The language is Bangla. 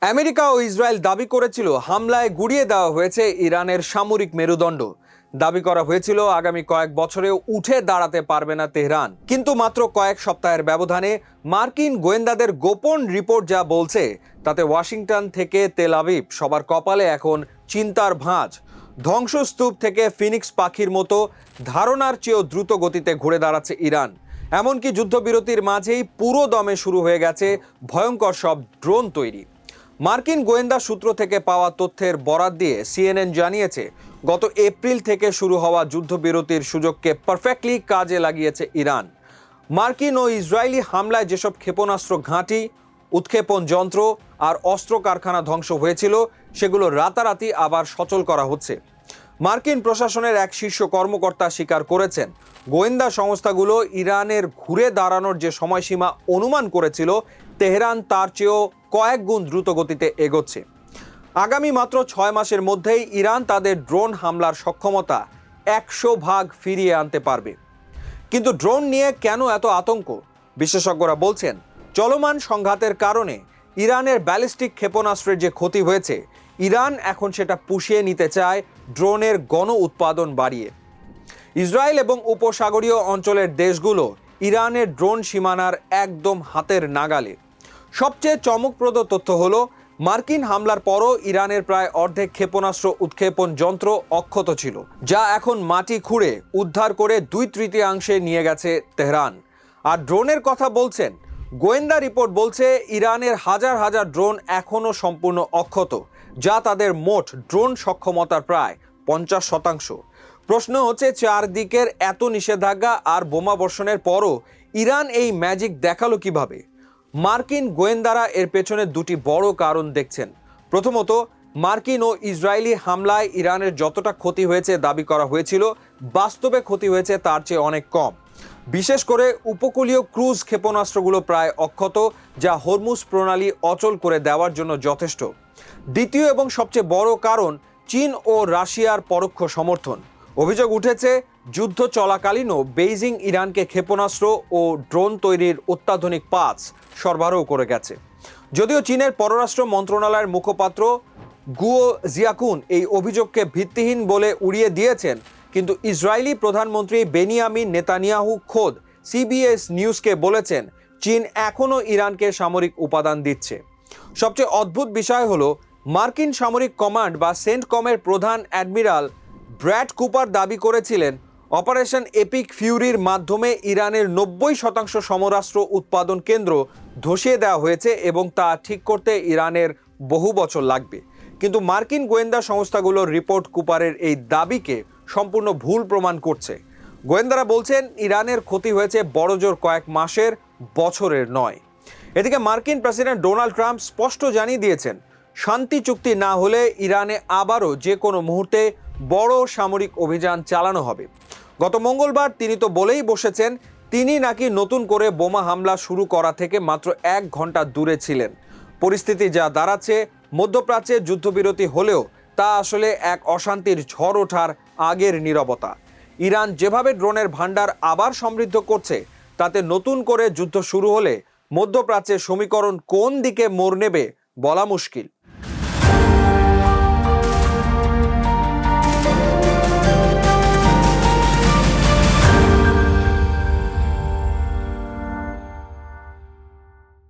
আমেরিকা ও ইসরায়েল দাবি করেছিল হামলায় গুড়িয়ে দেওয়া হয়েছে ইরানের সামরিক মেরুদণ্ড। দাবি করা হয়েছিল আগামী কয়েক বছরেও উঠে দাঁড়াতে পারবে না তেহরান। কিন্তু মাত্র কয়েক সপ্তাহের ব্যবধানে মার্কিন গোয়েন্দাদের গোপন রিপোর্ট যা বলছে তাতে ওয়াশিংটন থেকে তেল আবিব সবার কপালে এখন চিন্তার ভাঁজ। ধ্বংসস্তূপ থেকে ফিনিক্স পাখির মতো ধারণার চেয়েও দ্রুত গতিতে ঘুরে দাঁড়াচ্ছে ইরান। এমনকি যুদ্ধবিরতির মাঝেই পুরো দমে শুরু হয়ে গেছে ভয়ঙ্কর সব ড্রোন তৈরি। মার্কিন গোয়েন্দা সূত্র থেকে পাওয়া তথ্যের বরাত দিয়ে সিএনএন জানিয়েছে, গত এপ্রিল থেকে শুরু হওয়া যুদ্ধবিরতির সুযোগকে পারফেক্টলি কাজে লাগিয়েছে ইরান। মার্কিন ও ইসরায়েলি হামলায় যেসব ক্ষেপণাস্ত্র ঘাঁটি, উৎক্ষেপণ যন্ত্র আর অস্ত্র কারখানা ধ্বংস হয়েছিল সেগুলো রাতারাতি আবার সচল করা হচ্ছে। মার্কিন প্রশাসনের এক শীর্ষ কর্মকর্তা স্বীকার করেছেন, গোয়েন্দা সংস্থাগুলো ইরানের ঘুরে দাঁড়ানোর যে সময়সীমা অনুমান করেছিল তেহরান তার চেয়েও কয়েক গুণ দ্রুত গতিতে এগোচ্ছে। আগামী মাত্র 6 মাসের মধ্যেই ইরান তাদের ড্রোন হামলার সক্ষমতা 100% ফিরিয়ে আনতে পারবে। কিন্তু ড্রোন নিয়ে কেন এত আতঙ্ক? বিশেষজ্ঞরা বলছেন, চলমান সংঘাতের কারণে ইরানের ব্যালিস্টিক ক্ষেপণাস্ত্রের যে ক্ষতি হয়েছে, ইরান এখন সেটা পুষিয়ে নিতে চায় ড্রোনের গণ উৎপাদন বাড়িয়ে। ইসরায়েল এবং উপসাগরীয় অঞ্চলের দেশগুলো ইরানের ড্রোন সীমানার একদম হাতের নাগালে। সবচেয়ে চমকপ্রদ তথ্য হলো, মার্কিন হামলার পরও ইরানের প্রায় অর্ধেক ক্ষেপণাস্ত্র উৎক্ষেপণ যন্ত্র অক্ষত ছিল, যা এখন মাটি খুঁড়ে উদ্ধার করে 2/3 নিয়ে গেছে তেহরান। আর ড্রোনের কথা বলছেন, গোয়েন্দা রিপোর্ট বলছে ইরানের হাজার হাজার ড্রোন এখনও সম্পূর্ণ অক্ষত, যা তাদের মোট ড্রোন সক্ষমতার প্রায় 50%। প্রশ্ন হচ্ছে, চারদিকের এত নিষেধাজ্ঞা আর বোমা বর্ষণের পরও ইরান এই ম্যাজিক দেখালো কিভাবে? মার্কিন গোয়েন্দারা এর পেছনে দুটি বড় কারণ দেখছেন। প্রথমত, মার্কিন ও ইসরায়েলি হামলায় ইরানের যতটা ক্ষতি হয়েছে দাবি করা হয়েছিল, বাস্তবে ক্ষতি হয়েছে তার চেয়ে অনেক কম। বিশেষ করে উপকূলীয় ক্রুজ ক্ষেপণাস্ত্রগুলো প্রায় অক্ষত, যা হরমুজ প্রণালী অচল করে দেওয়ার জন্য যথেষ্ট। দ্বিতীয় এবং সবচেয়ে বড় কারণ চীন ও রাশিয়ার পরোক্ষ সমর্থন। অভিযোগ উঠেছে, যুদ্ধ চলাকালীনও বেইজিং ইরানকে ক্ষেপণাস্ত্র ও ড্রোন তৈরির অত্যাধুনিক পার্টস সরবরাহ করে গেছে। যদিও চীনের পররাষ্ট্র মন্ত্রণালয়ের মুখপাত্র গুও জিয়াকুন এই অভিযোগকে ভিত্তিহীন বলে উড়িয়ে দিয়েছেন, কিন্তু ইসরায়েলি প্রধানমন্ত্রী বেনিয়ামিন নেতানিয়াহু খোদ সিবিএস নিউজকে বলেছেন, চীন এখনও ইরানকে সামরিক উপাদান দিচ্ছে। সবচেয়ে অদ্ভুত বিষয় হলো, মার্কিন সামরিক কমান্ড বা সেন্টকমের প্রধান অ্যাডমিরাল ব্র্যাড কুপার দাবি করেছিলেন, অপারেশন এপিক ফিউরির মাধ্যমে ইরানের 90% সমরাস্ত্র উৎপাদন কেন্দ্র ধসিয়ে দেওয়া হয়েছে এবং তা ঠিক করতে ইরানের বহু বছর লাগবে। কিন্তু মার্কিন গোয়েন্দা সংস্থাগুলোর রিপোর্ট কুপারের এই দাবিকে সম্পূর্ণ ভুল প্রমাণ করছে। গোয়েন্দারা বলছেন, ইরানের ক্ষতি হয়েছে বড়জোর কয়েক মাসের, বছরের নয়। এদিকে মার্কিন প্রেসিডেন্ট ডোনাল্ড ট্রাম্প স্পষ্ট জানিয়ে দিয়েছেন, শান্তি চুক্তি না হলে ইরানে আবারও যে কোনো মুহূর্তে বড় সামরিক অভিযান চালানো হবে। গত মঙ্গলবার তিনি তো বলেই বসেছেন, তিনি নাকি নতুন করে বোমা হামলা শুরু করা থেকে মাত্র 1 ঘন্টা দূরে ছিলেন। পরিস্থিতি যা দাঁড়াচ্ছে, মধ্যপ্রাচ্যে যুদ্ধবিরতি হলেও তা আসলে এক অশান্তির ঝড় ওঠার আগের নীরবতা। ইরান যেভাবে ড্রোনের ভান্ডার আবার সমৃদ্ধ করছে, তাতে নতুন করে যুদ্ধ শুরু হলে মধ্যপ্রাচ্যের সমীকরণ কোন দিকে মোড় নেবে বলা মুশকিল।